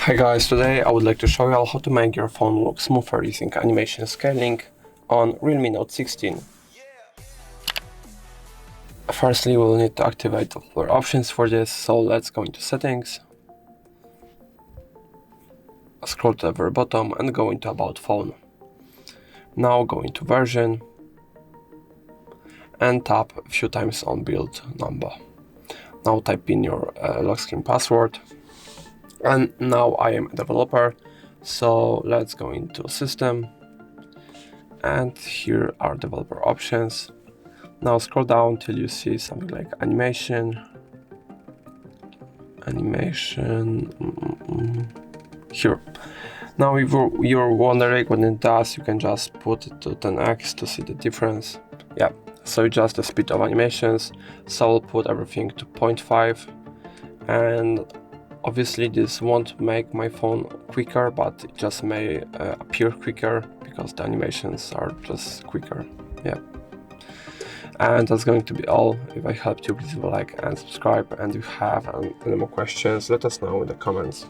Hi guys, today I would like to show you how to make your phone look smoother using animation scaling on Realme Note 16. Firstly, we'll need to activate the blur options for this, so let's go into settings, scroll to the very bottom and go into about phone. Now go into version and tap a few times on build number. Now type in your lock screen password. And now I am a developer, so let's go into system, and here are developer options. Now scroll down till you see something like animation, here. Now if you're wondering what it does, you can just put it to 10x to see the difference. Yeah, so just the speed of animations, so I'll put everything to 0.5, and obviously this won't make my phone quicker, but it just may appear quicker because the animations are just quicker. Yeah. And that's going to be all. If I helped you, please leave a like and subscribe, and if you have any more questions, let us know in the comments.